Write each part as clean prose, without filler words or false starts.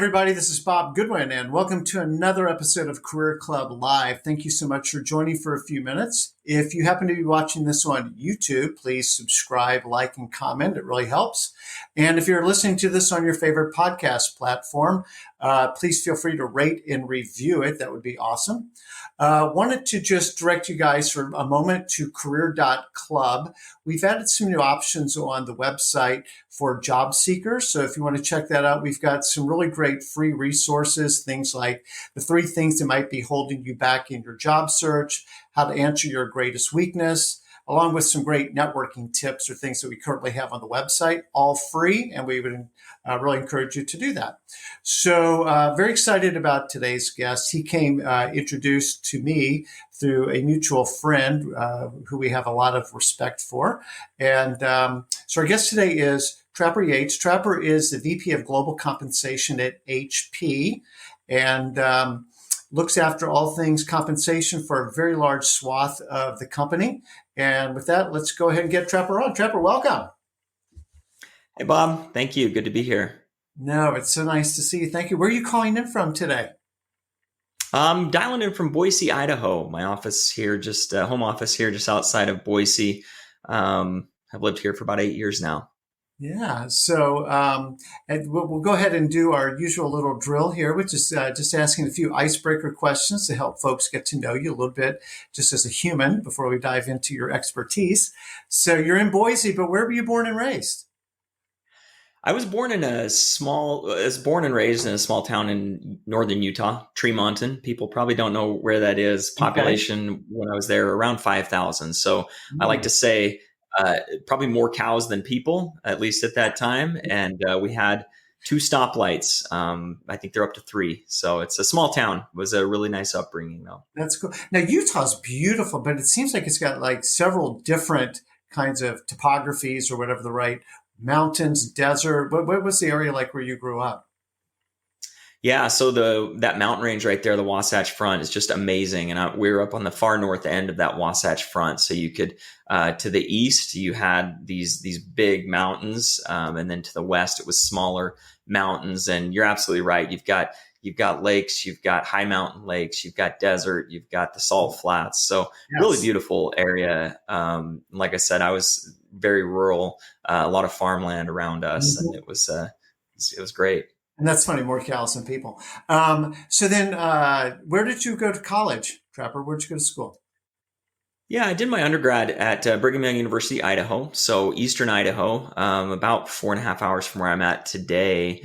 everybody. This is Bob Goodwin, and welcome to another episode of Career Club Live. Thank you so much for joining for a few minutes. If you happen to be watching this on YouTube, please subscribe, like, and comment. It really helps. And if you're listening to this on your favorite podcast platform, please feel free to rate and review it. That would be awesome. Wanted to just direct you guys for a moment to career.club. We've added some new options on the website for job seekers. So if you want to check that out, we've got some really great free resources, things like the 3 things that might be holding you back in your job search, how to answer your greatest weakness, along with some great networking tips or things that we currently have on the website, all free, and we would really encourage you to do that. So very excited about today's guest. He came introduced to me through a mutual friend who we have a lot of respect for. And so our guest today is Trapper Yates. Trapper is the VP of Global Compensation at HP and looks after all things compensation for a very large swath of the company. And with that, let's go ahead and get Trapper on. Trapper, welcome. Hey, Bob. Thank you. Good to be here. No, it's so nice to see you. Thank you. Where are you calling in from today? I'm dialing in from Boise, Idaho. My office here, just home office here, just outside of Boise. I've lived here for about 8 years now. Yeah. So and we'll go ahead and do our usual little drill here, which is just asking a few icebreaker questions to help folks get to know you a little bit just as a human before we dive into your expertise. So you're in Boise, but where were you born and raised? I was born and raised in a small town in northern Utah, Tremonton. People probably don't know where that is. Population when I was there around 5,000. So I like to say probably more cows than people, at least at that time. And we had 2 stoplights. I think they're up to 3. So it's a small town. It was a really nice upbringing, though. That's cool. Now, Utah's beautiful, but it seems like it's got like several different kinds of topographies or whatever the right mountains, desert. What was the area like where you grew up? Yeah, so that mountain range right there, the Wasatch Front, is just amazing. And we were up on the far north end of that Wasatch Front. So you could, to the east, you had these big mountains, and then to the west, it was smaller mountains. And you're absolutely right. You've got lakes, you've got high mountain lakes, you've got desert, you've got the salt flats. So really beautiful area. Like I said, I was very rural, a lot of farmland around us, and it was great. And that's funny, more cows than people. So then where did you go to college, Trapper? Where'd you go to school? Yeah, I did my undergrad at Brigham Young University, Idaho. So Eastern Idaho, about 4.5 hours from where I'm at today.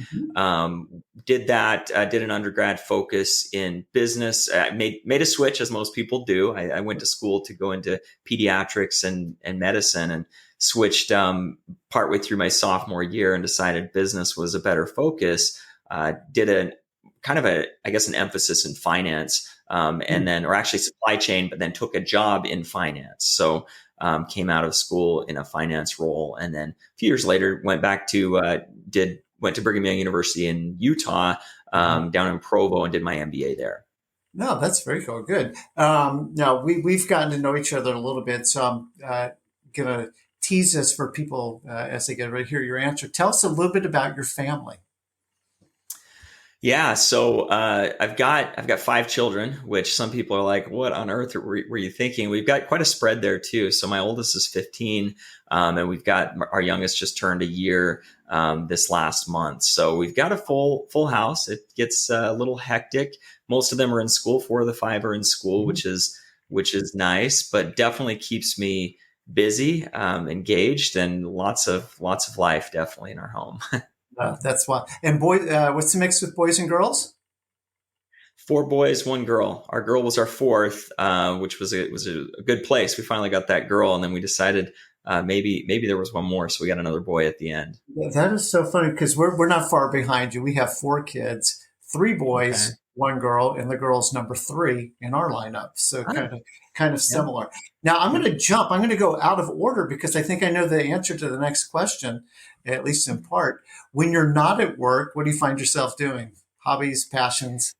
Did an undergrad focus in business. I made a switch, as most people do. I went to school to go into pediatrics and medicine, and switched partway through my sophomore year and decided business was a better focus. Did an emphasis in finance, or actually supply chain, but then took a job in finance. So came out of school in a finance role, and then a few years later went to Brigham Young University in Utah, down in Provo, and did my MBA there. No, that's very cool. Good. Now we've gotten to know each other a little bit, so I'm gonna tease this for people as they get ready to hear your answer. Tell us a little bit about your family. Yeah, so I've got 5 children, which some people are like, "What on earth were you thinking?" We've got quite a spread there too. So my oldest is 15, and we've got our youngest just turned a year this last month. So we've got a full house. It gets a little hectic. Most of them are in school. 4 of the 5 are in school, which is nice, but definitely keeps me busy, engaged, and lots of life definitely in our home. That's why. And what's the mix with boys and girls? 4 boys, 1 girl. Our girl was our 4th, which was a good place. We finally got that girl, and then we decided maybe there was one more, so we got another boy at the end. That is so funny because we're not far behind you. We have 4 kids, 3 boys, 1 girl, and the girl's number 3 in our lineup. So kind of similar. Yeah. Now I'm going to go out of order because I think I know the answer to the next question, at least in part. When you're not at work, what do you find yourself doing? Hobbies, passions?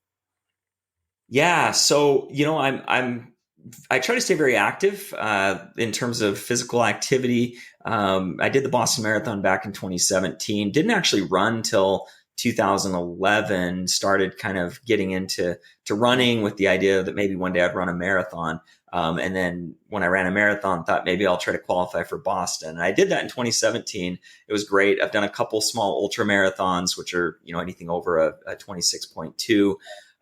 Yeah. So, I try to stay very active in terms of physical activity. I did the Boston Marathon back in 2017. Didn't actually run till 2011, started kind of getting into running with the idea that maybe one day I'd run a marathon. And then when I ran a marathon, thought maybe I'll try to qualify for Boston. And I did that in 2017. It was great. I've done a couple small ultra marathons, which are, anything over a 26.2.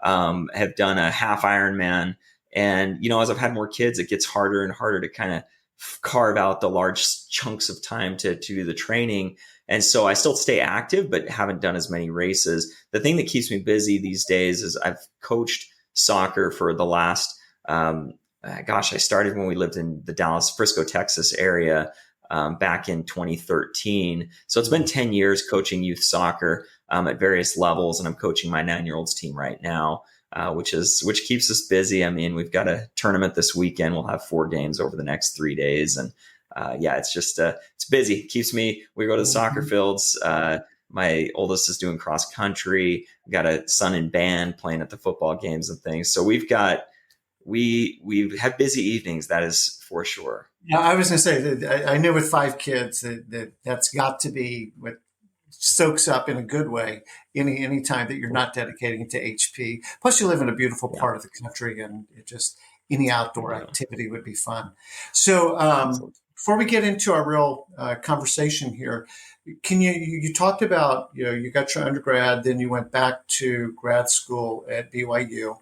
Have done a half Ironman. And, as I've had more kids, it gets harder and harder to kind of carve out the large chunks of time to do the training. And so I still stay active, but haven't done as many races. The thing that keeps me busy these days is I've coached soccer for the last, I started when we lived in the Dallas, Frisco, Texas area back in 2013. So it's been 10 years coaching youth soccer at various levels. And I'm coaching my 9-year-olds team right now, which keeps us busy. I mean, we've got a tournament this weekend. We'll have 4 games over the next 3 days. And it's just, it's busy. It keeps me, we go to the soccer fields. My oldest is doing cross country. We've got a son in band playing at the football games and things. So we have busy evenings. That is for sure. Yeah, I was going to say that I know with 5 kids that's got to be what soaks up in a good way any time that you're not dedicating to HP. Plus, you live in a beautiful part of the country, and any outdoor activity would be fun. So, before we get into our real conversation here, can you talked about you got your undergrad, then you went back to grad school at BYU.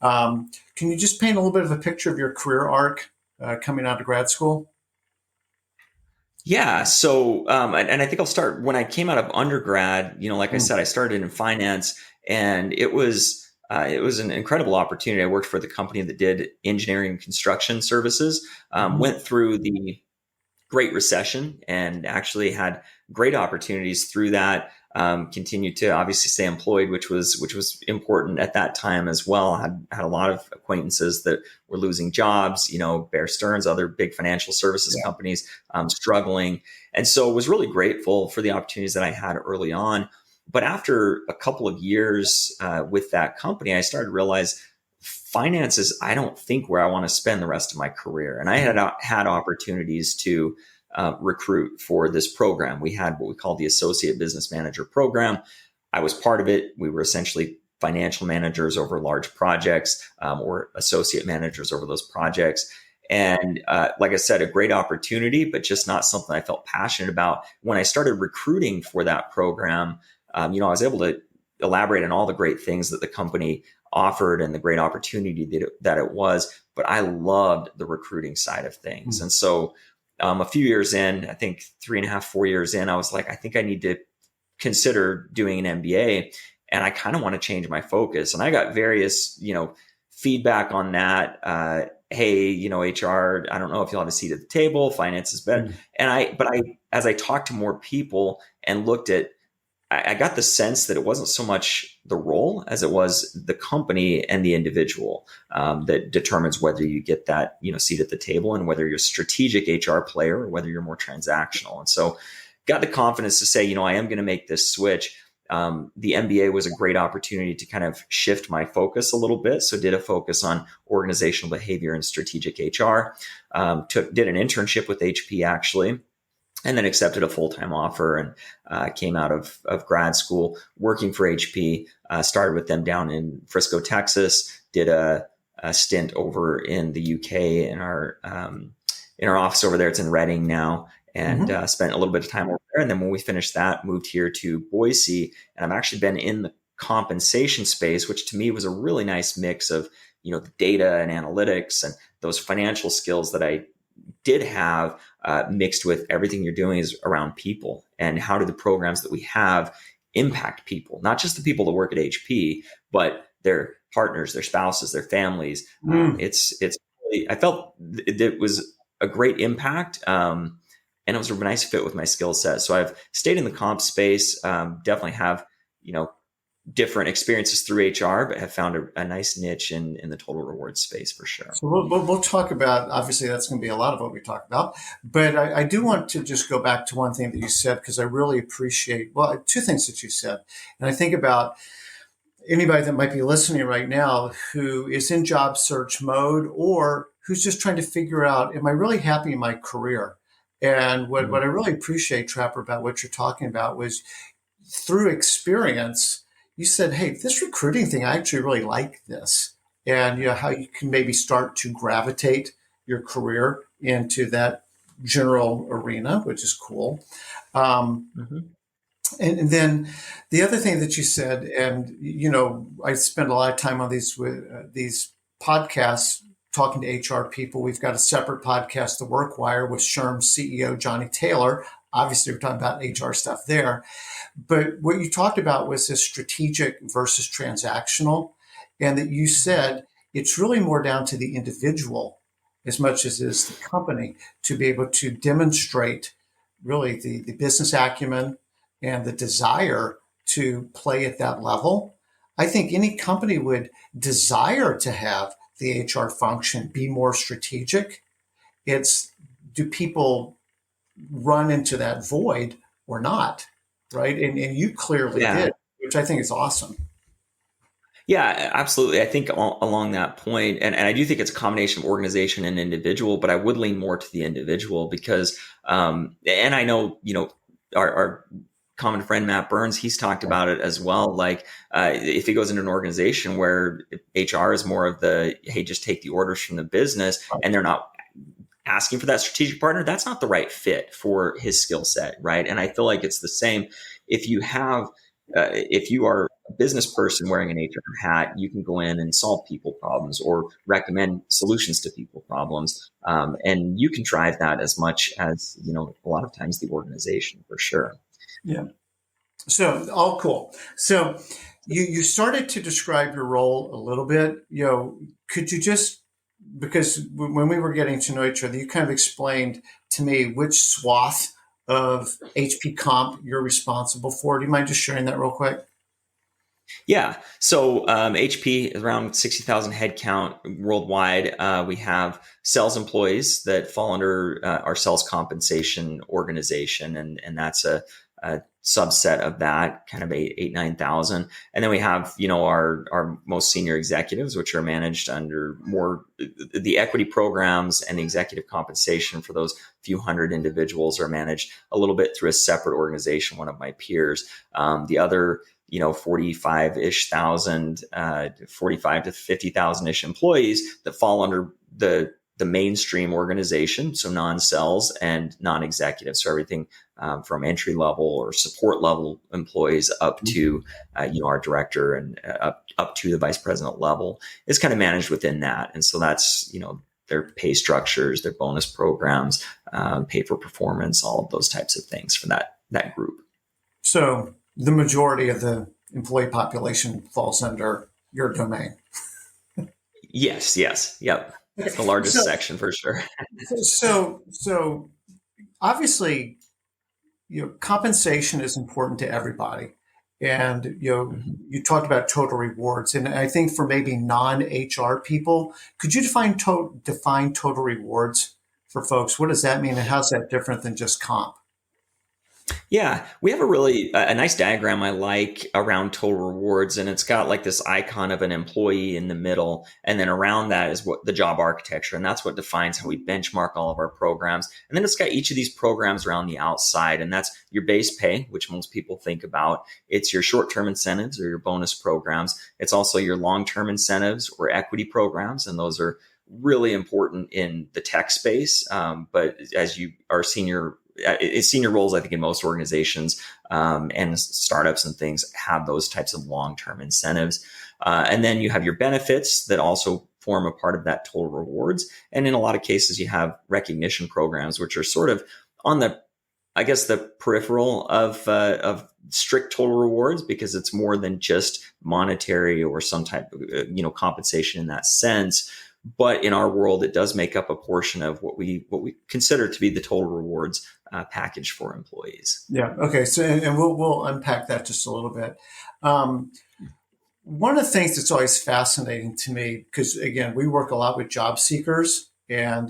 Can you just paint a little bit of a picture of your career arc coming out of grad school? Yeah. So, and I think I'll start when I came out of undergrad, like I said, I started in finance, and it was an incredible opportunity. I worked for the company that did engineering and construction services, went through the Great Recession and actually had great opportunities through that. Continued to obviously stay employed, which was important at that time as well. Had a lot of acquaintances that were losing jobs, Bear Stearns, other big financial services companies struggling. And so was really grateful for the opportunities that I had early on. But after a couple of years with that company, I started to realize finance is, I don't think, where I want to spend the rest of my career. And I had opportunities to recruit for this program. We had what we call the Associate Business Manager program. I was part of it. We were essentially financial managers over large projects, or associate managers over those projects. And like I said, a great opportunity, but just not something I felt passionate about. When I started recruiting for that program, I was able to elaborate on all the great things that the company offered and the great opportunity that it was. But I loved the recruiting side of things. And so a few years in, I think 3.5, 4 years in, I was like, I think I need to consider doing an MBA, and I kind of want to change my focus. And I got various, feedback on that. Hey, HR, I don't know if you'll have a seat at the table. Finance is better. And as I talked to more people and looked at, I got the sense that it wasn't so much the role as it was the company and the individual that determines whether you get that, seat at the table, and whether you're a strategic HR player or whether you're more transactional. And so got the confidence to say, I am going to make this switch. The MBA was a great opportunity to kind of shift my focus a little bit. So did a focus on organizational behavior and strategic HR, did an internship with HP actually, and then accepted a full-time offer and came out of grad school working for HP, started with them down in Frisco, Texas, did a stint over in the UK in our office over there. It's in Reading now, and spent a little bit of time over there. And then when we finished that, moved here to Boise, and I've actually been in the compensation space, which to me was a really nice mix of, the data and analytics and those financial skills that I did have, mixed with everything you're doing is around people, and how do the programs that we have impact people, not just the people that work at HP, but their partners, their spouses, their families. It's really, I felt it was a great impact. And it was a nice fit with my skill set. So I've stayed in the comp space, definitely have, different experiences through HR, but have found a nice niche in the total reward space for sure. So we'll talk about, obviously that's going to be a lot of what we talk about, but I do want to just go back to one thing that you said, because I really appreciate, 2 things that you said. And I think about anybody that might be listening right now who is in job search mode, or who's just trying to figure out, am I really happy in my career? And what I really appreciate, Trapper, about what you're talking about was through experience, you said, hey, this recruiting thing, I actually really like this. And how you can maybe start to gravitate your career into that general arena, which is cool. Um, Mhm. and then the other thing that you said, and I spend a lot of time on these podcasts talking to HR people. We've got a separate podcast, The Workwire, with SHRM's CEO Johnny Taylor. Obviously, we're talking about HR stuff there. But what you talked about was this strategic versus transactional, and that you said it's really more down to the individual as much as it is the company to be able to demonstrate really the business acumen and the desire to play at that level. I think any company would desire to have the HR function be more strategic. It's, do people run into that void or not? Right. And you clearly Yeah. did, which I think is awesome. Yeah, absolutely. I think along that point, and I do think it's a combination of organization and individual, but I would lean more to the individual because, and I know, our common friend, Matt Burns, he's talked about it as well. Like, if it goes into an organization where HR is more of the, hey, just take the orders from the business, and they're not asking for that strategic partner, that's not the right fit for his skill set. Right. And I feel like it's the same. If you have, if you are a business person wearing an HR hat, you can go in and solve people problems or recommend solutions to people problems. And you can drive that as much as, a lot of times the organization, for sure. Yeah. So all cool. So you started to describe your role a little bit. Could you just, because when we were getting to know each other, you kind of explained to me which swath of HP comp you're responsible for. Do you mind just sharing that real quick? Yeah. So HP is around 60,000 headcount worldwide. We have sales employees that fall under our sales compensation organization, and that's a subset of that, kind of 9,000. And then we have, our most senior executives, which are managed under more the equity programs, and the executive compensation for those few hundred individuals are managed a little bit through a separate organization, one of my peers. The other 45-ish thousand, 45 to 50,000 ish employees that fall under the mainstream organization. So non-sales and non-executive. So everything from entry level or support level employees up to, our director, and up to the vice president level is kind of managed within that. And so that's, their pay structures, their bonus programs, pay for performance, all of those types of things for that group. So the majority of the employee population falls under your domain. Yes. Yep. That's the largest section for sure. So obviously, compensation is important to everybody. And, you talked about total rewards. And I think for maybe non-HR people, could you define total rewards for folks? What does that mean? And how's that different than just comp? Yeah, we have a nice diagram I like around total rewards, and it's got like this icon of an employee in the middle, and then around that is what the job architecture, and that's what defines how we benchmark all of our programs. And then it's got each of these programs around the outside, and that's your base pay, which most people think about. It's your short-term incentives or your bonus programs. It's also your long-term incentives or equity programs, and those are really important in the tech space. But as you are senior roles, I think in most organizations and startups and things have those types of long-term incentives. And then you have your benefits that also form a part of that total rewards. And in a lot of cases, you have recognition programs, which are sort of on the peripheral of strict total rewards, because it's more than just monetary or some type of compensation in that sense. But in our world, it does make up a portion of what we consider to be the total rewards package for employees. Yeah. Okay. So, and we'll unpack that just a little bit. One of the things that's always fascinating to me, because again, we work a lot with job seekers, and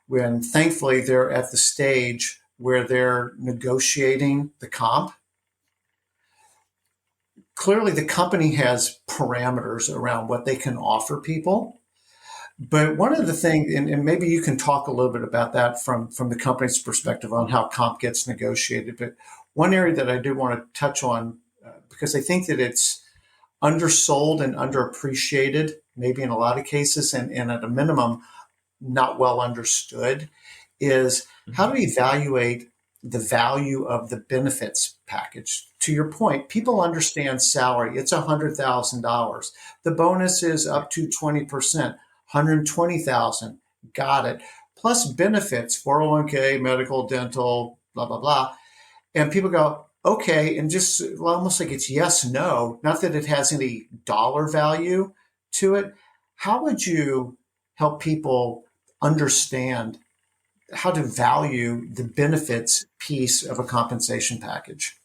when thankfully they're at the stage where they're negotiating the comp, clearly the company has parameters around what they can offer people. But one of the things, and maybe you can talk a little bit about that from the company's perspective on how comp gets negotiated, but One area that I do want to touch on, because I think that it's undersold and underappreciated, maybe in a lot of cases, and at a minimum, not well understood, is how to evaluate the value of the benefits package. To your point, people understand salary. It's $100,000. The bonus is up to 20%, 120,000. Got it. Plus benefits, 401k, medical, dental, blah, blah, blah. And people go, okay, and just almost like it's yes, no, not that it has any dollar value to it. How would you help people understand how to value the benefits piece of a compensation package?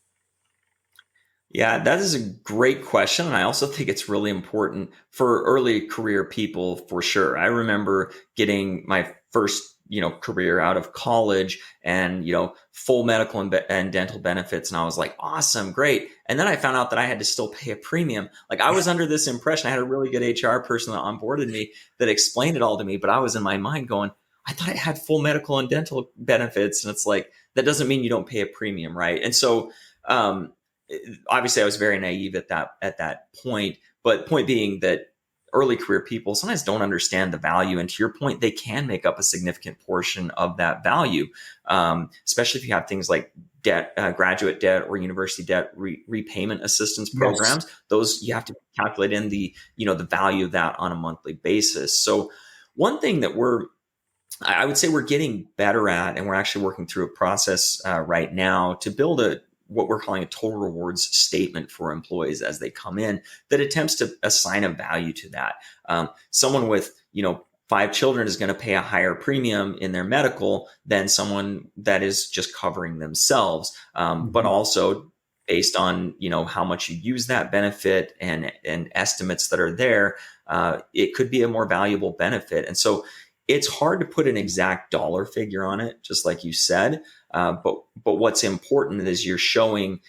Yeah, that is a great question. And I also think it's really important for early career people for sure. I remember getting my first, career out of college and, full medical and dental benefits. And I was like, awesome, great. And then I found out that I had to still pay a premium. Like I was under this impression. I had a really good HR person that onboarded me that explained it all to me. But I was in my mind going, I thought I had full medical and dental benefits. And it's like, that doesn't mean you don't pay a premium, right? And so, obviously I was very naive at that point, but point being that early career people sometimes don't understand the value. And to your point, they can make up a significant portion of that value, especially if you have things like debt, graduate debt or university debt repayment assistance programs. Yes. Those you have to calculate in the value of that on a monthly basis. So one thing that I would say we're getting better at, and we're actually working through a process right now to build what we're calling a total rewards statement for employees as they come in that attempts to assign a value to that. Someone with, 5 children is going to pay a higher premium in their medical than someone that is just covering themselves. But also based on, how much you use that benefit and estimates that are there, it could be a more valuable benefit. And so it's hard to put an exact dollar figure on it, just like you said. But what's important is you're showing,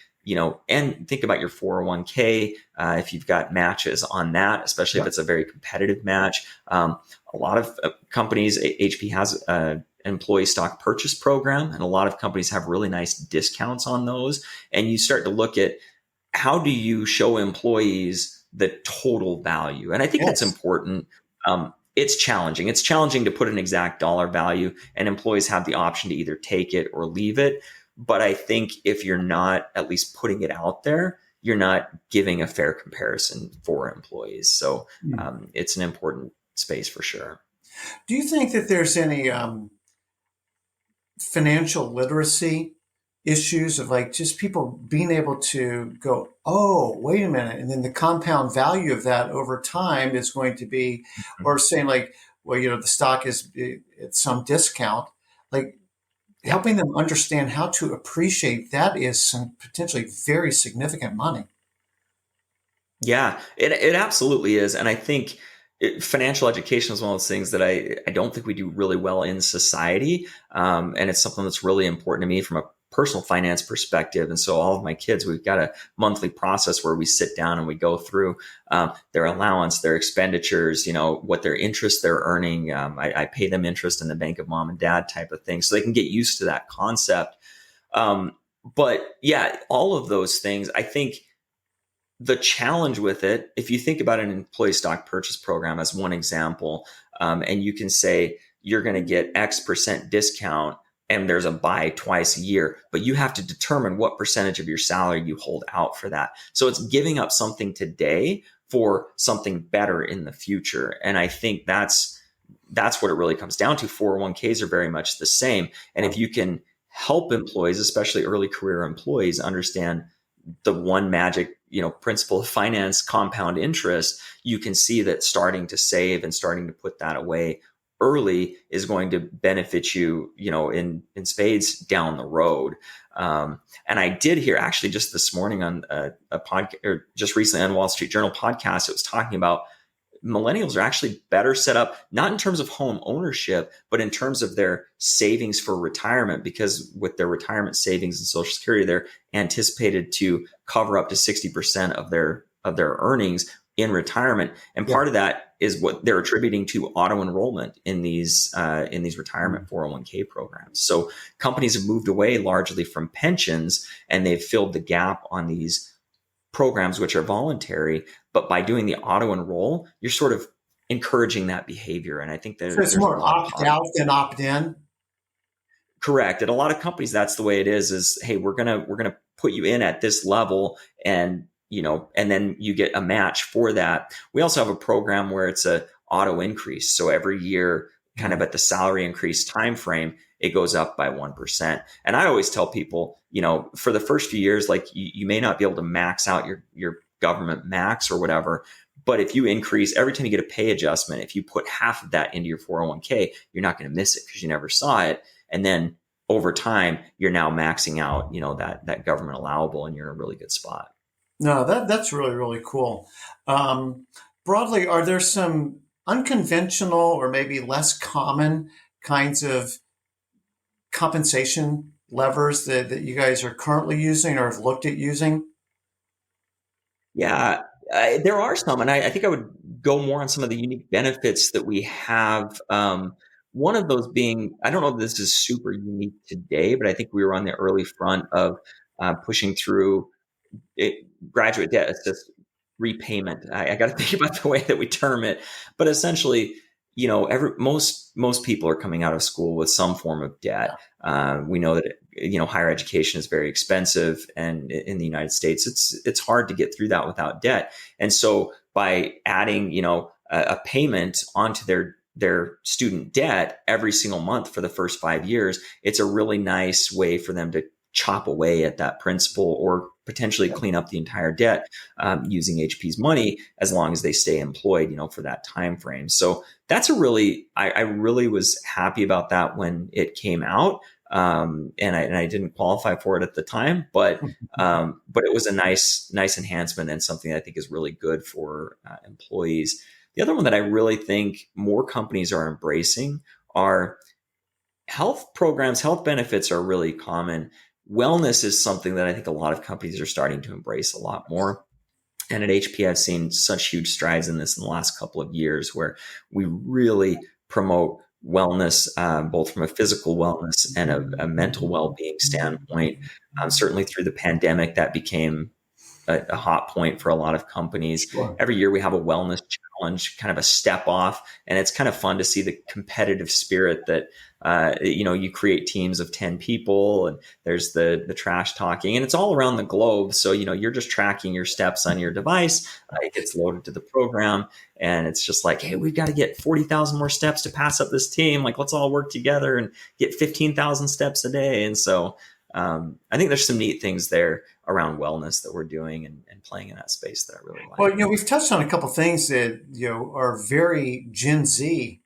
and think about your 401k. If you've got matches on that, especially if it's a very competitive match. A lot of companies, HP has an employee stock purchase program, and a lot of companies have really nice discounts on those. And you start to look at how do you show employees the total value? And I think that's important. It's challenging. It's challenging to put an exact dollar value, and employees have the option to either take it or leave it. But I think if you're not at least putting it out there, you're not giving a fair comparison for employees. So it's an important space for sure. Do you think that there's any financial literacy issues of like just people being able to go, oh, wait a minute. And then the compound value of that over time is going to be, or saying like, well, the stock is at some discount, like helping them understand how to appreciate that is some potentially very significant money. Yeah, it absolutely is. And I think financial education is one of those things that I don't think we do really well in society. And it's something that's really important to me from a personal finance perspective. And so all of my kids, we've got a monthly process where we sit down and we go through their allowance, their expenditures, what their interest they're earning. I pay them interest in the bank of mom and dad type of thing, so they can get used to that concept. But yeah, all of those things, I think the challenge with it, if you think about an employee stock purchase program as one example, and you can say you're going to get X% discount, and there's a buy twice a year, but you have to determine what percentage of your salary you hold out for that. So it's giving up something today for something better in the future. And I think that's what it really comes down to. 401ks are very much the same. And if you can help employees, especially early career employees, understand the one magic, principle of finance, compound interest, you can see that starting to save and starting to put that away early is going to benefit you, in spades down the road. And I did hear actually just this morning on a podcast, or just recently on Wall Street Journal podcast, it was talking about millennials are actually better set up, not in terms of home ownership, but in terms of their savings for retirement, because with their retirement savings and Social Security, they're anticipated to cover up to 60% of their earnings in retirement. And Yeah. part of that is what they're attributing to auto enrollment in these retirement 401k programs. So companies have moved away largely from pensions, and they've filled the gap on these programs, which are voluntary. But by doing the auto enroll, you're sort of encouraging that behavior. And I think So it's there's a more lot of opt out than opt in. correct. At a lot of companies, that's the way it is, hey, we're gonna put you in at this level, and and then you get a match for that. We also have a program where it's a auto increase. So every year, kind of at the salary increase time frame, it goes up by 1%. And I always tell people, for the first few years, like you may not be able to max out your government max or whatever. But if you increase every time you get a pay adjustment, if you put half of that into your 401k, you're not going to miss it because you never saw it. And then over time, you're now maxing out, that government allowable, and you're in a really good spot. No, that's really, really cool. Um, Broadly, are there some unconventional or maybe less common kinds of compensation levers that you guys are currently using or have looked at using? Yeah, there are some, and I think I would go more on some of the unique benefits that we have. One of those being, I don't know if this is super unique today, but I think we were on the early front of pushing through it, graduate debt assist repayment. I got to think about the way that we term it, but essentially, most people are coming out of school with some form of debt. We know that higher education is very expensive, and in the United States, it's hard to get through that without debt. And so, by adding a payment onto their student debt every single month for the first 5 years, it's a really nice way for them to chop away at that principal or potentially clean up the entire debt using HP's money, as long as they stay employed, for that time frame. So that's I really was happy about that when it came out. And I didn't qualify for it at the time, but it was a nice enhancement, and something that I think is really good for employees. The other one that I really think more companies are embracing are health programs. Health benefits are really common. Wellness is something that I think a lot of companies are starting to embrace a lot more. And at HP, I've seen such huge strides in this in the last couple of years, where we really promote wellness, both from a physical wellness and a mental well-being standpoint. Certainly through the pandemic, that became a hot point for a lot of companies. Sure. Every year we have a wellness challenge, kind of a step off, and it's kind of fun to see the competitive spirit that you create teams of 10 people, and there's the trash talking, and it's all around the globe. So you're just tracking your steps on your device. It gets loaded to the program, and it's just like, hey, we've got to get 40,000 more steps to pass up this team. Like, let's all work together and get 15,000 steps a day. And so I think there's some neat things there around wellness that we're doing and playing in that space that I really like. Well, we've touched on a couple things that are very Gen Z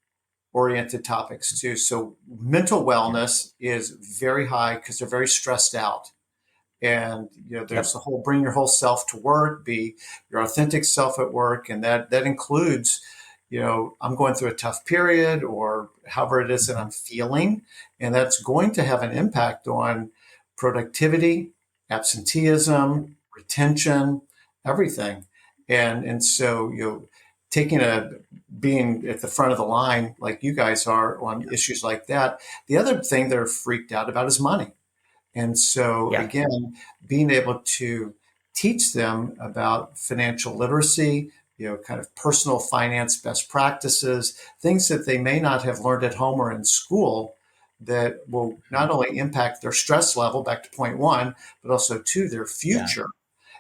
oriented topics too. So mental wellness is very high because they're very stressed out. And there's the whole bring your whole self to work, be your authentic self at work, and that includes, I'm going through a tough period, or however it is that I'm feeling, and that's going to have an impact on productivity, absenteeism, retention, everything. And so being at the front of the line like you guys are on issues like that. The other thing they're freaked out about is money. And so again, being able to teach them about financial literacy, kind of personal finance best practices, things that they may not have learned at home or in school, that will not only impact their stress level, back to point one, but also to their future.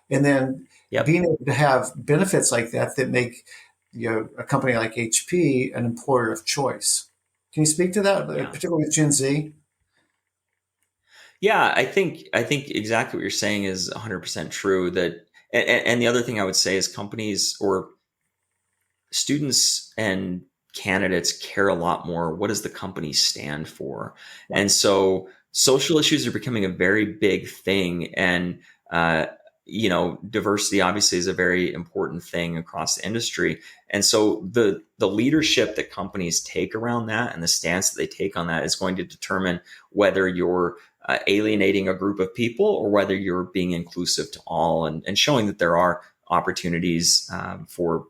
And then being able to have benefits like that make a company like HP an employer of choice. Can you speak to that, particularly with Gen Z? Yeah, I think exactly what you're saying is 100% true. That and the other thing I would say is companies or students and candidates care a lot more. What does the company stand for? Right. And so social issues are becoming a very big thing, and diversity obviously is a very important thing across the industry. And so the leadership that companies take around that and the stance that they take on that is going to determine whether you're alienating a group of people or whether you're being inclusive to all, and showing that there are opportunities for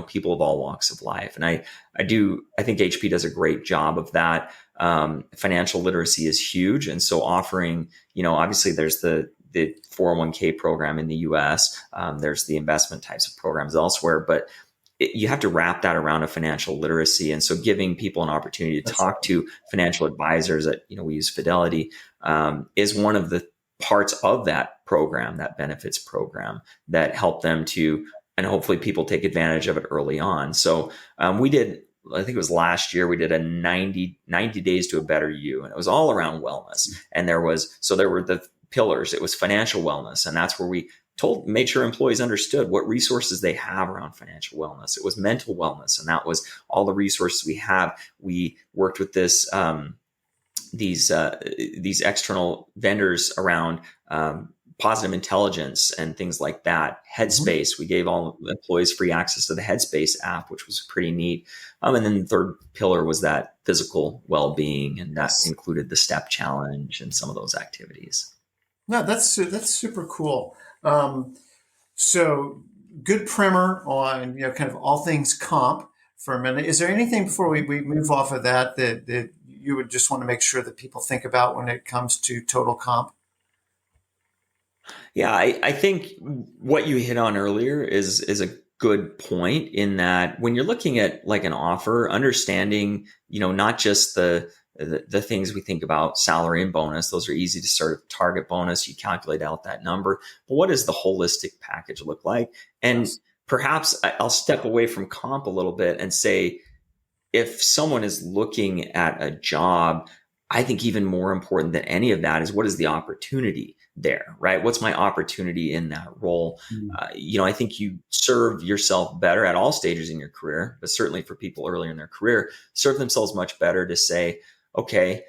people of all walks of life. And I think HP does a great job of that. Financial literacy is huge. And so offering, obviously there's the 401k program in the US. There's the investment types of programs elsewhere, but you have to wrap that around a financial literacy. And so giving people an opportunity to talk to financial advisors at, we use Fidelity, is one of the parts of that program, that benefits program, that help them to, and hopefully people take advantage of it early on. So we did, I think it was last year, we did a 90 days to a better you. And it was all around wellness. And there were the pillars. It was financial wellness. And that's where we made sure employees understood what resources they have around financial wellness. It was mental wellness. And that was all the resources we have. We worked with these external vendors around positive intelligence and things like that. Headspace, we gave all employees free access to the Headspace app, which was pretty neat. And then the third pillar was that physical well-being, and that included the step challenge and some of those activities. No, that's super cool. So good primer on, kind of all things comp for a minute. Is there anything before we move off of that you would just want to make sure that people think about when it comes to total comp? Yeah, I think what you hit on earlier is a good point, in that when you're looking at like an offer, understanding, not just the things we think about, salary and bonus, those are easy to sort of target bonus. You calculate out that number, but what does the holistic package look like? And perhaps I'll step away from comp a little bit and say, if someone is looking at a job, I think even more important than any of that is, what is the opportunity there, right? What's my opportunity in that role? I think you serve yourself better at all stages in your career, but certainly for people earlier in their career, serve themselves much better to say, okay,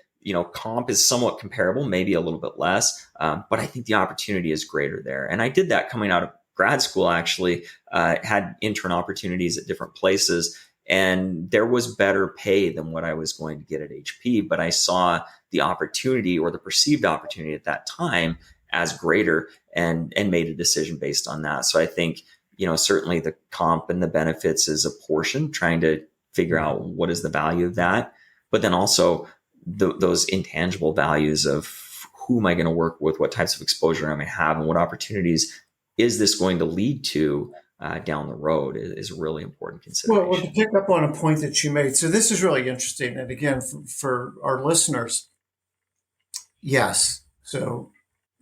comp is somewhat comparable, maybe a little bit less, but I think the opportunity is greater there. And I did that coming out of grad school, actually, had intern opportunities at different places. And there was better pay than what I was going to get at HP, but I saw the opportunity, or the perceived opportunity at that time, as greater, and made a decision based on that. So I think, certainly the comp and the benefits is a portion, trying to figure out what is the value of that, but then also those intangible values of who am I going to work with, what types of exposure am I have, and what opportunities is this going to lead to down the road is a really important consideration. Well, to pick up on a point that you made, so this is really interesting. And again, for our listeners, yes, so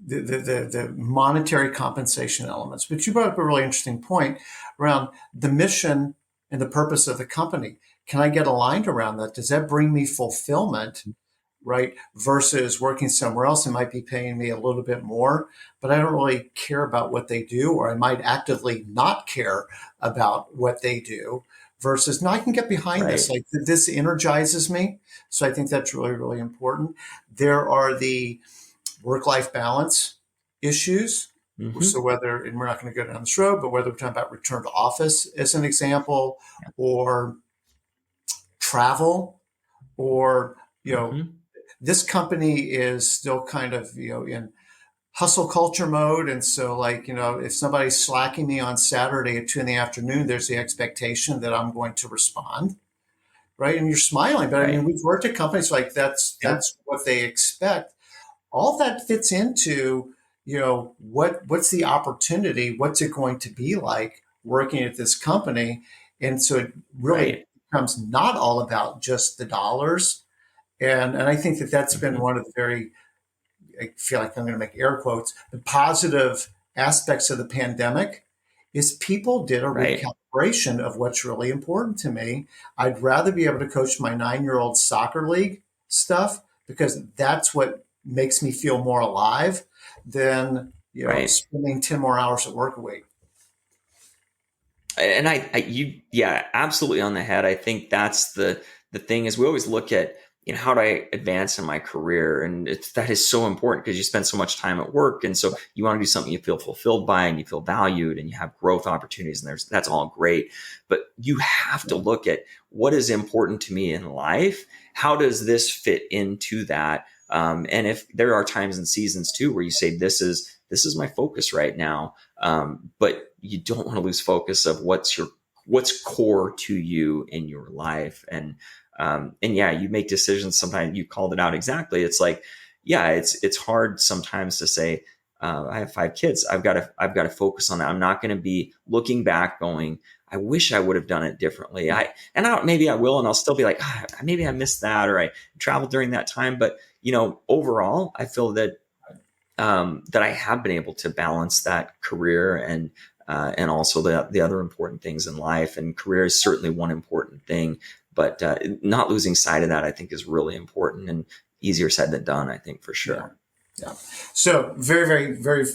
the monetary compensation elements, but you brought up a really interesting point around the mission and the purpose of the company. Can I get aligned around that? Does that bring me fulfillment, right? Versus working somewhere else, it might be paying me a little bit more, but I don't really care about what they do, or I might actively not care about what they do, versus, no, I can get behind this. Like, this energizes me. So I think that's really, really important. There are the work-life balance issues. Mm-hmm. So whether, and we're not going to go down this road, but whether we're talking about return to office as an example, or travel, or, this company is still kind of, in hustle culture mode. And so, like, if somebody's slacking me on Saturday at 2 PM, there's the expectation that I'm going to respond. Right. And you're smiling, but I mean, we've worked at companies like that's what they expect. All that fits into, what's the opportunity? What's it going to be like working at this company? And so it really becomes not all about just the dollars. And I think that's been one of the I feel like I'm going to make air quotes, the positive aspects of the pandemic is people did a recalibration of what's really important to me. I'd rather be able to coach my 9-year-old soccer league stuff, because that's what makes me feel more alive than, spending 10 more hours at work a week. And absolutely on the head. I think that's the thing, is we always look at, how do I advance in my career? And that is so important, because you spend so much time at work. And so you want to do something you feel fulfilled by, and you feel valued, and you have growth opportunities, and that's all great. But you have to look at what is important to me in life. How does this fit into that? And if there are times and seasons too, where you say, this is my focus right now. But you don't want to lose focus of what's core to you in your life. And yeah, you make decisions. Sometimes you called it out exactly. It's like, yeah, it's hard sometimes to say, I have 5 kids. I've got to focus on that. I'm not going to be looking back going, I wish I would have done it differently. Maybe I will, and I'll still be like, maybe I missed that, or I traveled during that time. But overall, I feel that that I have been able to balance that career and also the other important things in life. And career is certainly one important thing, but not losing sight of that, I think, is really important and easier said than done, I think, for sure. Yeah. So very, very, very,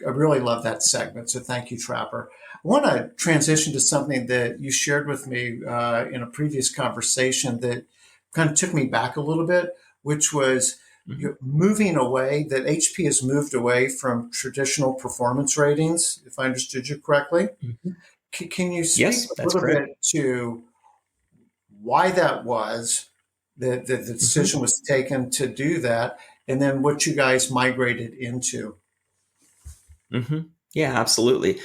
I really love that segment. So thank you, Trapper. I want to transition to something that you shared with me in a previous conversation that kind of took me back a little bit, which was moving away, that HP has moved away from traditional performance ratings, if I understood you correctly. Mm-hmm. Can you speak a little bit to why that was, that the decision was taken to do that, and then what you guys migrated into? Yeah, absolutely.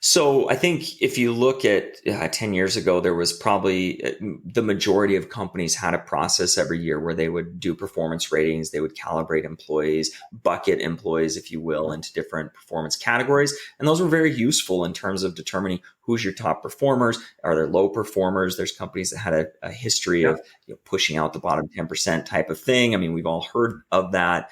So I think if you look at 10 years ago, there was probably the majority of companies had a process every year where they would do performance ratings. They would calibrate employees, bucket employees, if you will, into different performance categories. And those were very useful in terms of determining who's your top performers. Are there low performers? There's companies that had a history of pushing out the bottom 10% type of thing. I mean, we've all heard of that.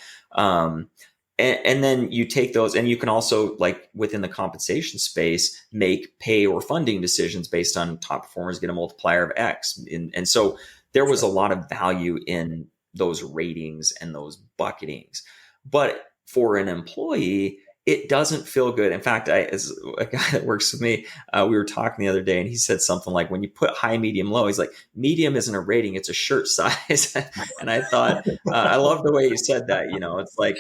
And then you take those, and you can also, like within the compensation space, make pay or funding decisions based on top performers get a multiplier of X. And so there was a lot of value in those ratings and those bucketings. But for an employee, it doesn't feel good. In fact, as a guy that works with me, we were talking the other day, and he said something like, when you put high, medium, low, he's like, medium isn't a rating, it's a shirt size. And I thought, I love the way you said that. It's like,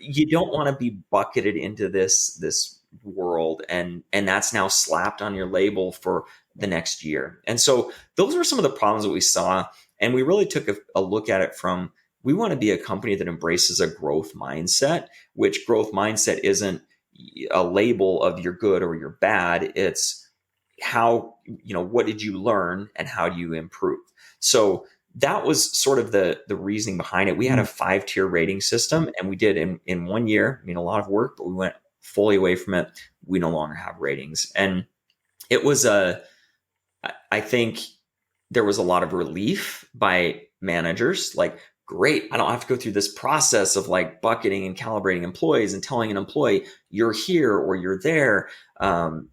you don't want to be bucketed into this world, and that's now slapped on your label for the next year. And so those were some of the problems that we saw, and we really took a look at it from, we want to be a company that embraces a growth mindset, which growth mindset isn't a label of you're good or you're bad. It's how, what did you learn and how do you improve? So that was sort of the reasoning behind it. We had a 5-tier rating system, and we did in 1 year, a lot of work, but we went fully away from it. We no longer have ratings. And it was I think there was a lot of relief by managers, like, great, I don't have to go through this process of like bucketing and calibrating employees and telling an employee you're here or you're there.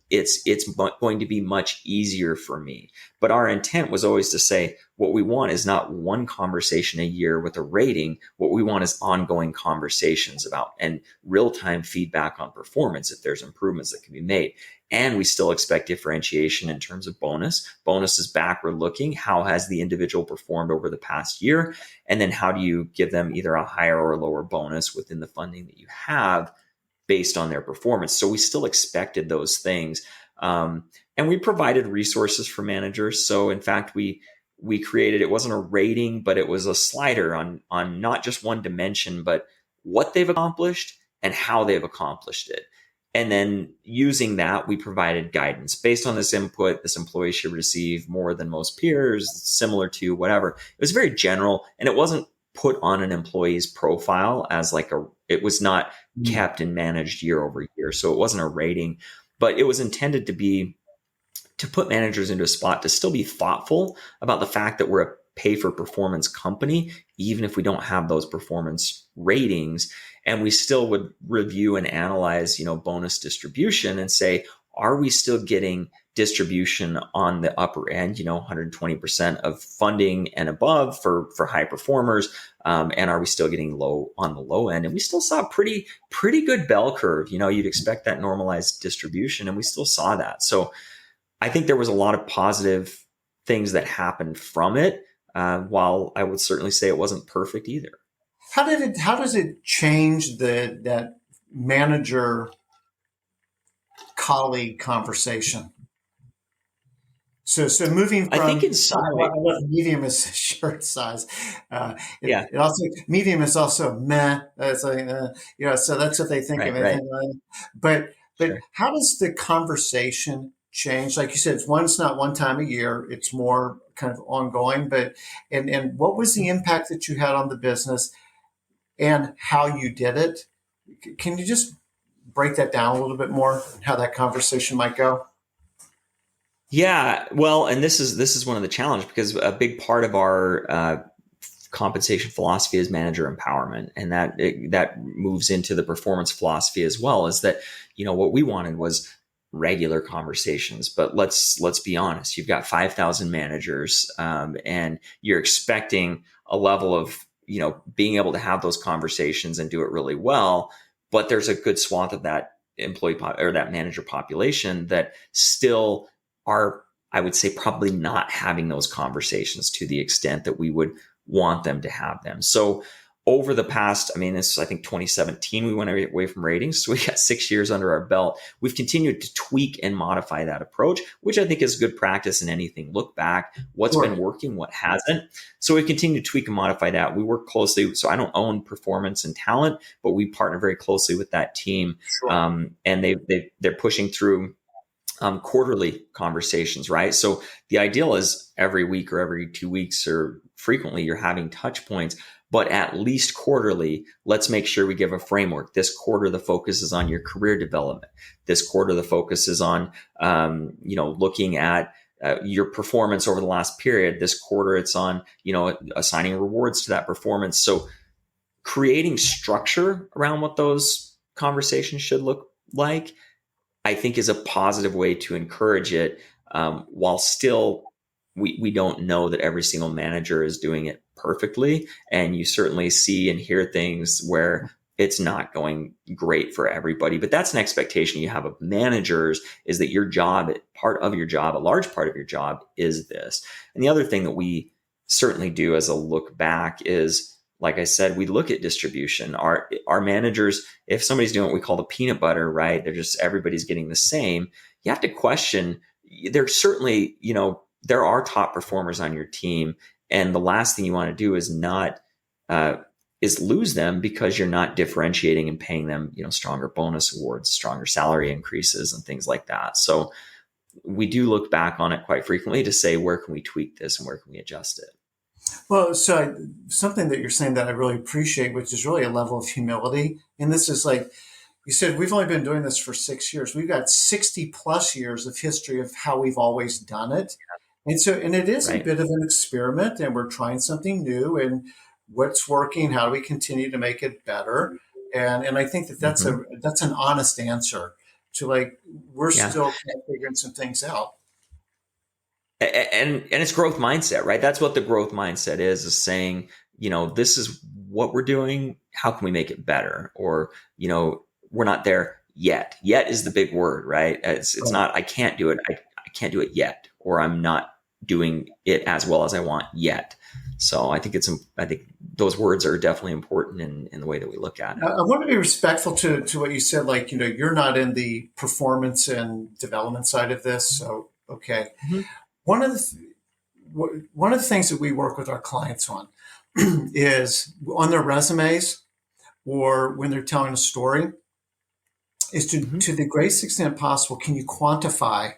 It's going to be much easier for me. But our intent was always to say, what we want is not one conversation a year with a rating. What we want is ongoing conversations about and real-time feedback on performance if there's improvements that can be made. And we still expect differentiation in terms of bonus. Bonus is backward looking. How has the individual performed over the past year? And then how do you give them either a higher or lower bonus within the funding that you have based on their performance? So we still expected those things. And we provided resources for managers. So in fact, we created, it wasn't a rating, but it was a slider on not just one dimension, but what they've accomplished and how they've accomplished it. And then using that, we provided guidance based on this input. This employee should receive more than most peers, similar to whatever. It was very general, and it wasn't put on an employee's profile as like it was not kept and managed year over year. So it wasn't a rating, but it was intended to put managers into a spot to still be thoughtful about the fact that we're a pay for performance company, even if we don't have those performance ratings. And we still would review and analyze, bonus distribution and say, are we still getting distribution on the upper end, 120% of funding and above for high performers? And are we still getting low on the low end? And we still saw pretty good bell curve. You'd expect that normalized distribution, and we still saw that. So I think there was a lot of positive things that happened from it, while I would certainly say it wasn't perfect either. How does it change that manager colleague conversation? So moving from, I think inside, medium is shirt size. It also, medium is also meh. It's like, so that's what they think of it. Right. But But Sure. how does the conversation change? Like you said, it's not one time a year; it's more kind of ongoing. But and what was the impact that you had on the business and how you did it? Can you just break that down a little bit more? How that conversation might go? Yeah, well, and this is one of the challenge because a big part of our compensation philosophy is manager empowerment, and that moves into the performance philosophy as well. Is that what we wanted was regular conversations, but let's be honest. You've got 5,000 managers, and you're expecting a level of being able to have those conversations and do it really well. But there's a good swath of that or that manager population that still are, I would say, probably not having those conversations to the extent that we would want them to have them. So over the past, I think 2017, we went away from ratings. So we got 6 years under our belt. We've continued to tweak and modify that approach, which I think is good practice in anything. Look back, what's Sure. been working, what hasn't. So we continue to tweak and modify that. We work closely. So I don't own performance and talent, but we partner very closely with that team. Sure. And they're pushing through quarterly conversations, right? So the ideal is every week or every 2 weeks or frequently you're having touch points, but at least quarterly, let's make sure we give a framework. This quarter, the focus is on your career development. This quarter, the focus is on, looking at your performance over the last period. This quarter, it's on, assigning rewards to that performance. So creating structure around what those conversations should look like, I think, is a positive way to encourage it, while still we don't know that every single manager is doing it perfectly. And you certainly see and hear things where it's not going great for everybody. But that's an expectation you have of managers, is that your job, a large part of your job is this. And the other thing that we certainly do as a look back is, like I said, we look at distribution. Our managers, if somebody's doing what we call the peanut butter, right? Everybody's getting the same. You have to question. There's certainly, there are top performers on your team, and the last thing you want to do is not is lose them because you're not differentiating and paying them, stronger bonus awards, stronger salary increases, and things like that. So we do look back on it quite frequently to say, where can we tweak this and where can we adjust it? Well, something that you're saying that I really appreciate, which is really a level of humility. And this is like you said, we've only been doing this for 6 years. We've got 60 plus years of history of how we've always done it. And it is a Right. bit of an experiment, and we're trying something new, and what's working, how do we continue to make it better? And I think that Mm-hmm. that's an honest answer to, like, we're Yeah. still kind of figuring some things out. And it's growth mindset, right? That's what the growth mindset is saying, this is what we're doing. How can we make it better? Or, we're not there yet. Yet is the big word, right? It's Right. not, I can't do it. I can't do it yet, or I'm not doing it as well as I want yet. So I think those words are definitely important in the way that we look at it. I want to be respectful to what you said. Like, you're not in the performance and development side of this. So, okay. Mhm. One of one of the things that we work with our clients on is on their resumes or when they're telling a story is Mhm. to the greatest extent possible, can you quantify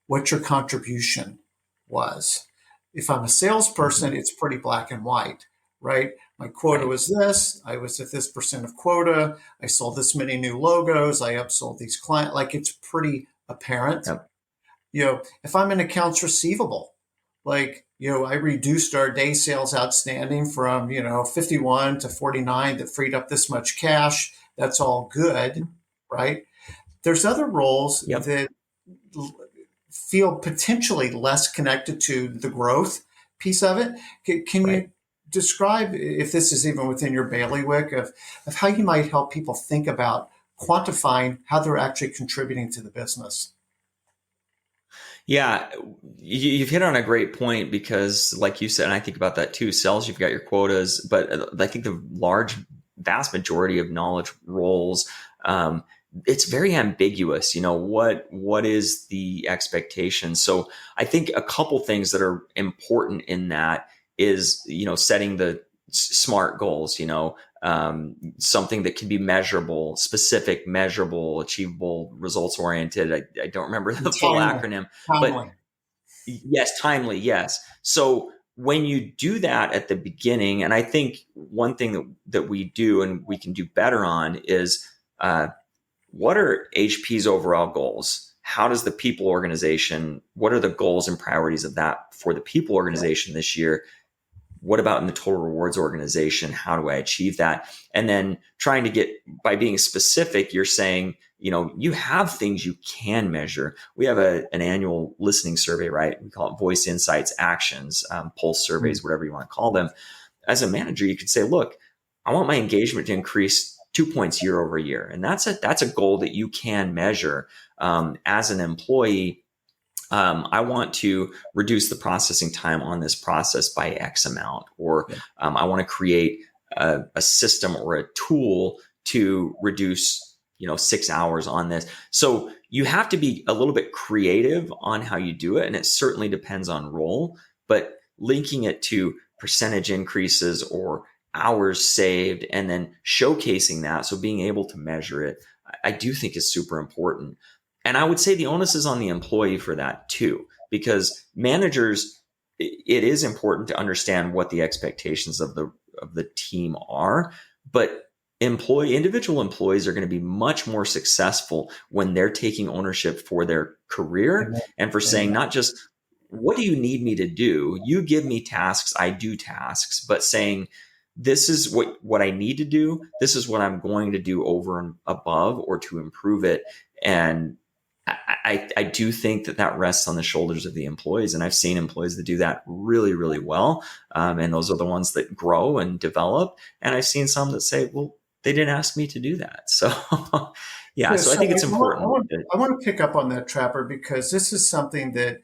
what your contribution was? If I'm a salesperson, Mhm. it's pretty black and white, right? My quota Right. was this. I was at this percent of quota. I sold this many new logos. I upsold these clients. Like, it's pretty apparent. Yep. If I'm in accounts receivable, like, I reduced our day sales outstanding from, 51 to 49, that freed up this much cash. That's all good, right? There's other roles Yep. that feel potentially less connected to the growth piece of it. Can Right. you describe, if this is even within your bailiwick, of how you might help people think about quantifying how they're actually contributing to the business? Yeah, you've hit on a great point because, like you said, and I think about that too. Sales, you've got your quotas, but I think the vast majority of knowledge roles, it's very ambiguous. What is the expectation? So I think a couple things that are important in that is, setting smart goals, something that can be measurable, specific, measurable, achievable, results oriented. I don't remember the full Timely. acronym, but Timely. yes, timely. Yes. So when you do that at the beginning, and I think one thing that we do and we can do better on is, what are HP's overall goals? How does the people organization, what are the goals and priorities of that for the people organization this year? What about in the total rewards organization? How do I achieve that? And then trying to get, by being specific, you're saying, you have things you can measure. We have an annual listening survey, right? We call it voice insights, actions, pulse surveys, whatever you want to call them. As a manager, you could say, look, I want my engagement to increase 2 points year over year. And that's a goal that you can measure. As an employee, I want to reduce the processing time on this process by X amount, or I want to create a system or a tool to reduce, 6 hours on this. So you have to be a little bit creative on how you do it. And it certainly depends on role, but linking it to percentage increases or hours saved and then showcasing that. So being able to measure it, I do think is super important. And I would say the onus is on the employee for that too, because managers, it is important to understand what the expectations of the team are, but individual employees are going to be much more successful when they're taking ownership for their career and for saying, not just, what do you need me to do? You give me tasks, I do tasks, but saying, this is what I need to do. This is what I'm going to do over and above or to improve it. And I do think that rests on the shoulders of the employees. And I've seen employees that do that really, really well. And those are the ones that grow and develop. And I've seen some that say, well, they didn't ask me to do that. So, yeah, so I think it's important. I want to pick up on that, Trapper, because this is something that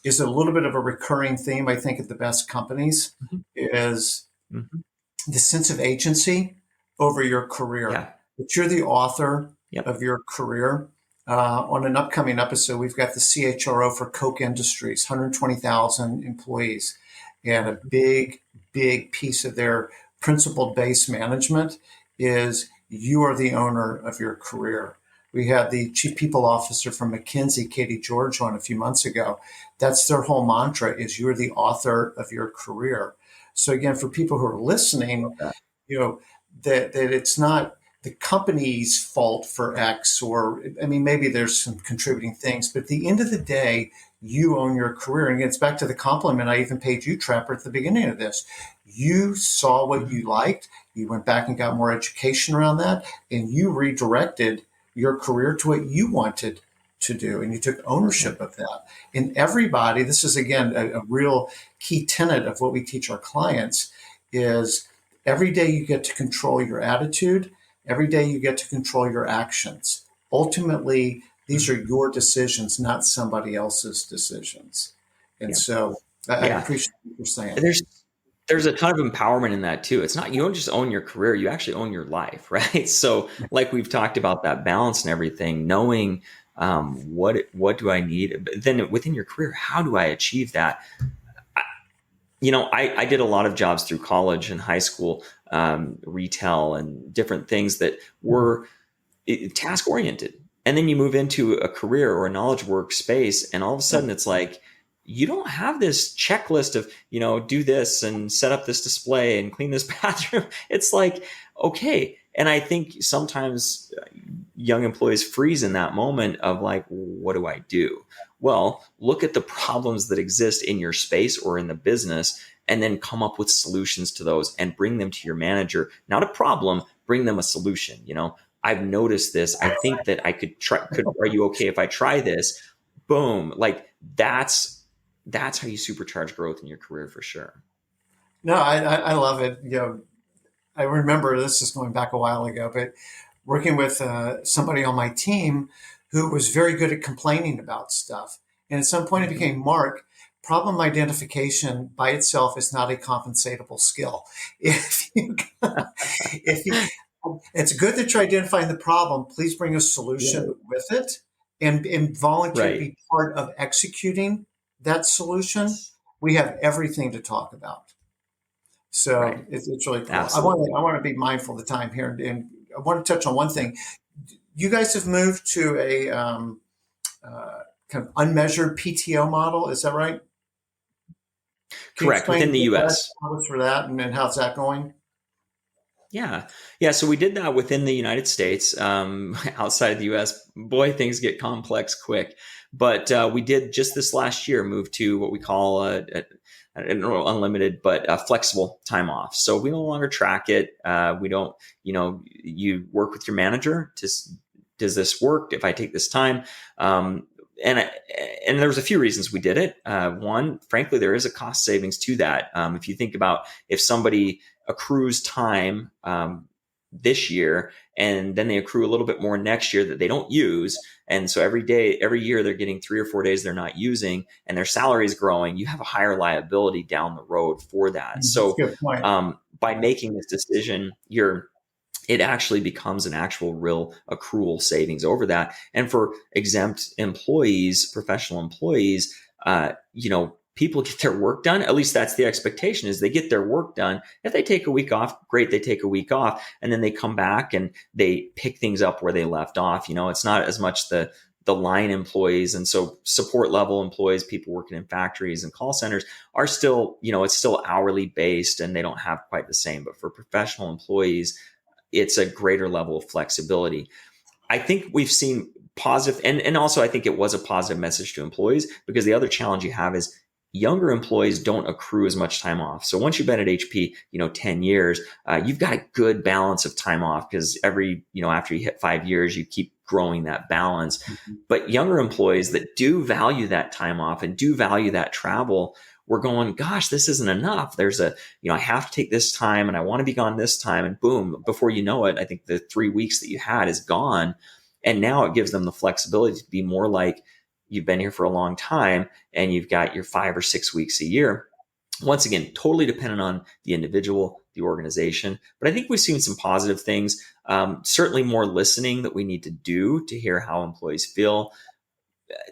is a little bit of a recurring theme, I think, at the best companies, is the sense of agency over your career. Yeah. That you're the author of your career. On an upcoming episode, we've got the CHRO for Coke Industries, 120,000 employees, and a big piece of their principle-based management is you are the owner of your career. We had the chief people officer from McKinsey, Katie George, on a few months ago. That's their whole mantra, is you're the author of your career. So again, for people who are listening, that it's not the company's fault for X, or, maybe there's some contributing things, but at the end of the day, you own your career. And it's back to the compliment I even paid you, Trapper, at the beginning of this. You saw what you liked. You went back and got more education around that, and you redirected your career to what you wanted to do, and you took ownership of that. And everybody, this is, again, a real key tenet of what we teach our clients, is every day you get to control your attitude. Every day you get to control your actions. Ultimately, these are your decisions, not somebody else's decisions. And so I appreciate what you're saying. There's a ton of empowerment in that too. It's not, you don't just own your career, you actually own your life, right? So like we've talked about that balance and everything, knowing what do I need? But then within your career, how do I achieve that? I did a lot of jobs through college and high school, retail and different things that were task oriented. And then you move into a career or a knowledge work space, and all of a sudden it's like, you don't have this checklist of, do this and set up this display and clean this bathroom. It's like, okay. And I think sometimes young employees freeze in that moment of like, what do I do? Well, look at the problems that exist in your space or in the business, and then come up with solutions to those and bring them to your manager. Not a problem, bring them a solution. I've noticed this. I think that I could try. Are you okay if I try this? Boom. Like that's how you supercharge growth in your career for sure. No, I love it. I remember, this is going back a while ago, but working with somebody on my team who was very good at complaining about stuff. And at some point it became, Mark, problem identification by itself is not a compensatable skill. It's good that you're identifying the problem. Please bring a solution with it and volunteer to be part of executing that solution. We have everything to talk about. So Right. it's really cool. Absolutely. I want to be mindful of the time here, and I want to touch on one thing. You guys have moved to a kind of unmeasured PTO model. Is that right? Can you Correct. explain Within the what that US. was for that, and then how's that going? Yeah. Yeah. So we did that within the United States. Outside of the US, boy, things get complex quick. But we did just this last year move to what we call I don't know, unlimited, but flexible time off. So we no longer track it. We don't, you work with your manager to, does this work if I take this time? Um, and and there's a few reasons we did it. One, frankly, there is a cost savings to that. If you think about if somebody accrues time this year and then they accrue a little bit more next year that they don't use, and so every year they're getting 3 or 4 days they're not using, and their salary is growing, you have a higher liability down the road for that. That's a So good point. by making this decision, it actually becomes an actual real accrual savings over that. And for exempt employees, professional employees, people get their work done. At least that's the expectation, is they get their work done. If they take a week off, great, they take a week off, and then they come back and they pick things up where they left off. It's not as much the line employees. And so support level employees, people working in factories and call centers are still, it's still hourly based and they don't have quite the same. But for professional employees, it's a greater level of flexibility. I think we've seen positive, and also I think it was a positive message to employees, because the other challenge you have is younger employees don't accrue as much time off. So once you've been at HP, 10 years, you've got a good balance of time off, because after you hit 5 years, you keep growing that balance. Mhm. But younger employees that do value that time off and do value that travel, we're going, gosh, this isn't enough. There's I have to take this time and I want to be gone this time. And boom, before you know it, I think the 3 weeks that you had is gone. And now it gives them the flexibility to be more like, you've been here for a long time and you've got your 5 or 6 weeks a year. Once again, totally dependent on the individual, the organization. But I think we've seen some positive things. Certainly more listening that we need to do to hear how employees feel.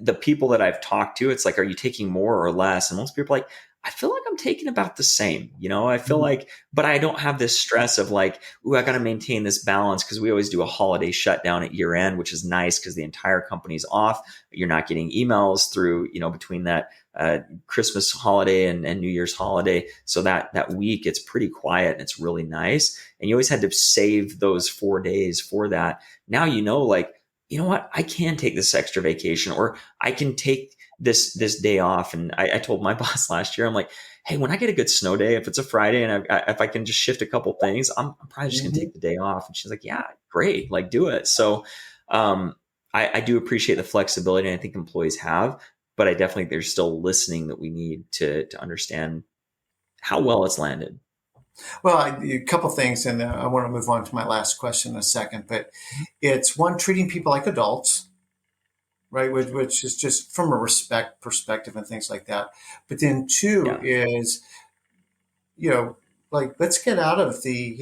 The people that I've talked to, it's like, are you taking more or less? And most people are like, I feel like I'm taking about the same. I feel Mhm. like, but I don't have this stress of like, ooh, I got to maintain this balance, because we always do a holiday shutdown at year end, which is nice because the entire company's off. You're not getting emails through, between that Christmas holiday and New Year's holiday. So that week, it's pretty quiet and it's really nice. And you always had to save those 4 days for that. Now, like, you know what, I can take this extra vacation, or I can take this day off. And I told my boss last year, I'm like, hey, when I get a good snow day, if it's a Friday and if I can just shift a couple things, I'm probably just going to Mhm. take the day off. And she's like, yeah, great, like do it. So um, I do appreciate the flexibility, and I think employees have, but I definitely think there's still listening that we need to understand how well it's landed. Well, a couple things, and I want to move on to my last question in a second. But it's one, treating people like adults, right? Which is just from a respect perspective and things like that. But then two Yeah. is, you know, like let's get out of the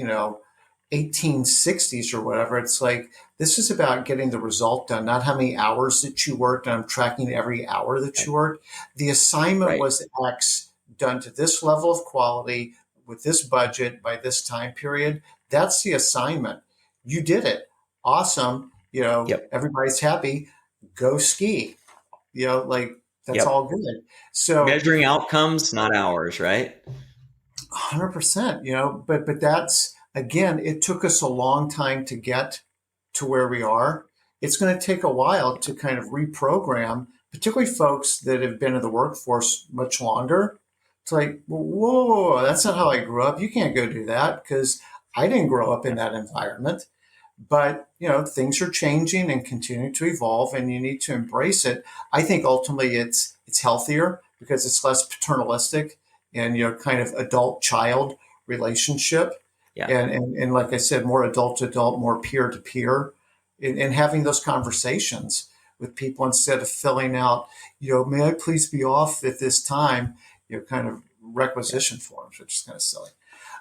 1860s or whatever. It's like this is about getting the result done, not how many hours that you worked. And I'm tracking every hour that Right. you worked. The assignment Right. was X, done to this level of quality with this budget by this time period. That's the assignment. You did it. Awesome. Yep. Everybody's happy. Go ski. Like that's Yep. all good. So Measuring outcomes, not hours, right? 100%, but that's again, it took us a long time to get to where we are. It's going to take a while to kind of reprogram, particularly folks that have been in the workforce much longer. It's like, whoa, that's not how I grew up. You can't go do that because I didn't grow up in Yep. that environment. But things are changing and continue to evolve, and you need to embrace it. I think ultimately it's healthier because it's less paternalistic and kind of adult child relationship, Yeah. and like I said, more adult to adult, more peer to peer, and having those conversations with people instead of filling out, may I please be off at this time, kind of Yeah. requisition forms, which is kind of silly.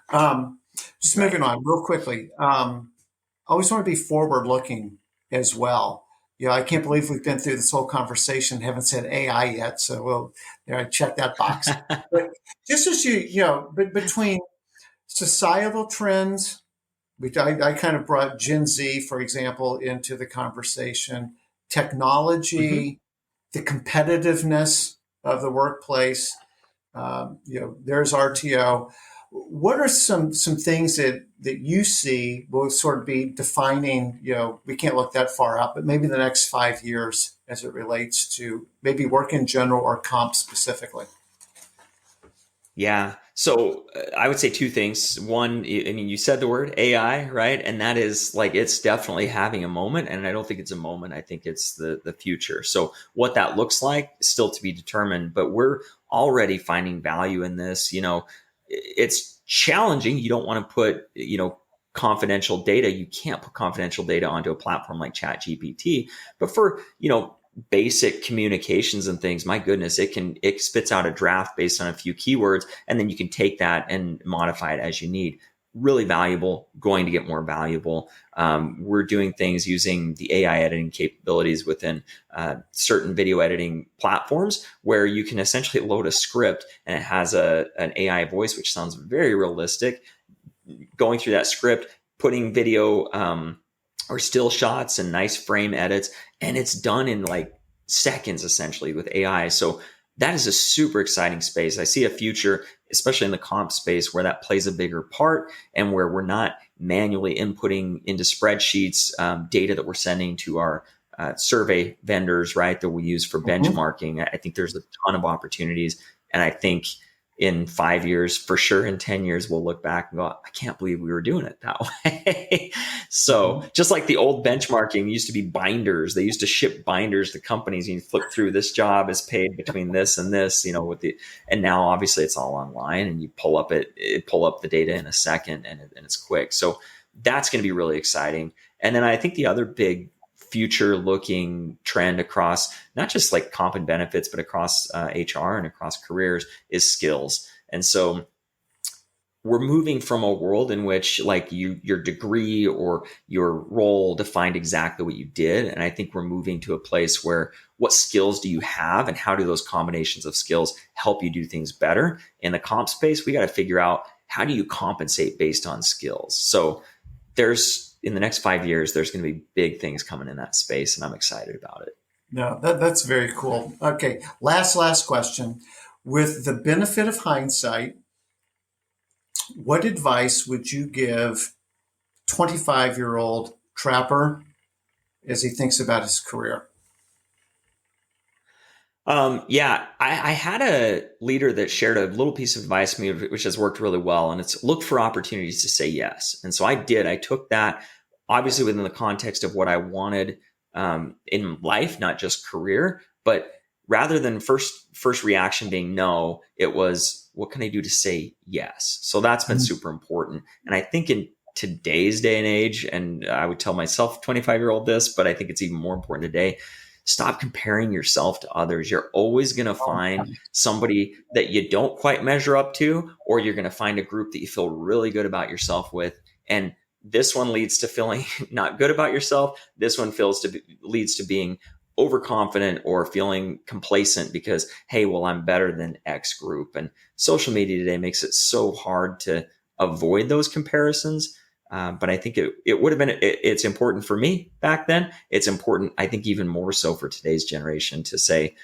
Um, just moving Right. on real quickly. I always want to be forward looking as well. I can't believe we've been through this whole conversation, haven't said AI yet. So we'll check that box. But just as but between Societal trends. I kind of brought Gen Z, for example, into the conversation. Hmm. Technology, the competitiveness of the workplace. There's RTO. What are some things that you see will sort of be defining? We can't look that far out, but maybe the next 5 years as it relates to maybe work in general or comp specifically. Yeah. So I would say two things. One, I mean, you said the word AI, right? And that is like, it's definitely having a moment. And I don't think it's a moment. I think it's the future. So what that looks like is still to be determined, but we're already finding value in this. It's challenging. You don't want to put, confidential data. You can't put confidential data onto a platform like ChatGPT, but for, basic communications and things, my goodness, it spits out a draft based on a few keywords, and then you can take that and modify it as you need. Really valuable, going to get more valuable. We're doing things using the AI editing capabilities within certain video editing platforms where you can essentially load a script and it has an AI voice, which sounds very realistic, going through that script, putting video or still shots and nice frame edits, and it's done in like seconds essentially with AI. So that is a super exciting space. I see a future, especially in the comp space, where that plays a bigger part and where we're not manually inputting into spreadsheets data that we're sending to our survey vendors, right, that we use for Mhm. benchmarking. I think there's a ton of opportunities. And I think in 5 years, for sure, in 10 years, we'll look back and go, I can't believe we were doing it that way. So Mhm. just like the old benchmarking used to be binders, they used to ship binders to companies. And you flip through, this job is paid between this and this, and now obviously it's all online and you pull up the data in a second, and it's quick. So that's going to be really exciting. And then I think the other big future looking trend across not just like comp and benefits, but across HR and across careers is skills. And so we're moving from a world in which like your degree or your role defined exactly what you did. And I think we're moving to a place where what skills do you have and how do those combinations of skills help you do things better? In the comp space, we got to figure out, how do you compensate based on skills? So there's, in the next 5 years, there's going to be big things coming in that space, and I'm excited about it. No, that's very cool. Okay, last question. With the benefit of hindsight, what advice would you give 25-year-old Trapper as he thinks about his career? Yeah, I had a leader that shared a little piece of advice to me, which has worked really well, and it's look for opportunities to say yes. And so I did. I took that obviously within the context of what I wanted in life, not just career, but rather than first reaction being no, it was, what can I do to say yes? So that's been super important. And I think in today's day and age, and I would tell myself 25-year-old this, but I think it's even more important today, stop comparing yourself to others. You're always going to find somebody that you don't quite measure up to, or you're going to find a group that you feel really good about yourself with. And this one leads to feeling not good about yourself. This one leads to being overconfident or feeling complacent because, hey, well, I'm better than X group. And social media today makes it so hard to avoid those comparisons. But I think it would have been, it's important for me back then. It's important, I think, even more so for today's generation to say,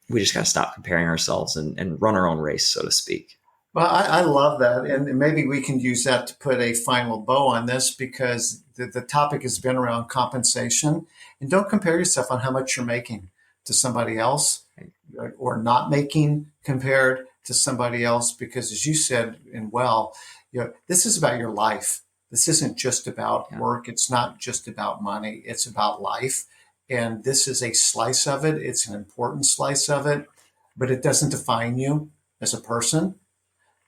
we just got to stop comparing ourselves and run our own race, so to speak. Well, I love that. And maybe we can use that to put a final bow on this because the topic has been around compensation. And don't compare yourself on how much you're making to somebody else, right, or not making compared to somebody else. Because as you said, and well, this is about your life. This isn't just about Yeah. work. It's not just about money. It's about life. And this is a slice of it. It's an important slice of it, but it doesn't define you as a person.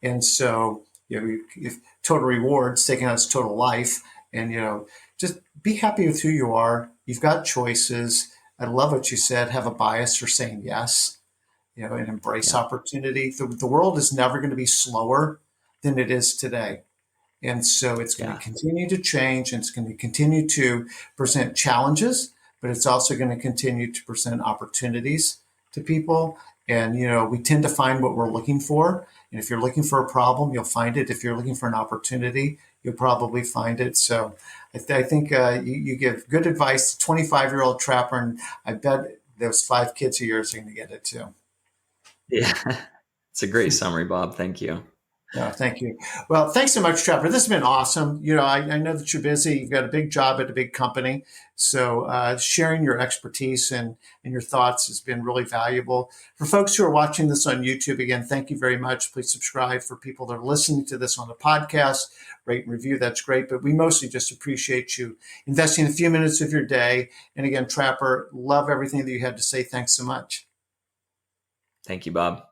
And so, if total rewards taken out as total life, and just be happy with who you are. You've got choices. I love what you said. Have a bias for saying yes, and embrace Yeah. opportunity. The world is never going to be slower than it is today. And so it's going to Yeah. continue to change and it's going to continue to present challenges, but it's also going to continue to present opportunities to people. And, we tend to find what we're looking for And if you're looking for a problem, you'll find it. If you're looking for an opportunity, you'll probably find it. So I think you give good advice to 25-year-old trapper, and I bet those 5 kids of yours are going to get it too. Yeah. It's a great summary, Bob. Thank you. No, thank you. Well, thanks so much, Trapper. This has been awesome. I know that you're busy. You've got a big job at a big company. So sharing your expertise and your thoughts has been really valuable. For folks who are watching this on YouTube, again, thank you very much. Please subscribe. For people that are listening to this on the podcast, rate and review. That's great. But we mostly just appreciate you investing a few minutes of your day. And again, Trapper, love everything that you had to say. Thanks so much. Thank you, Bob.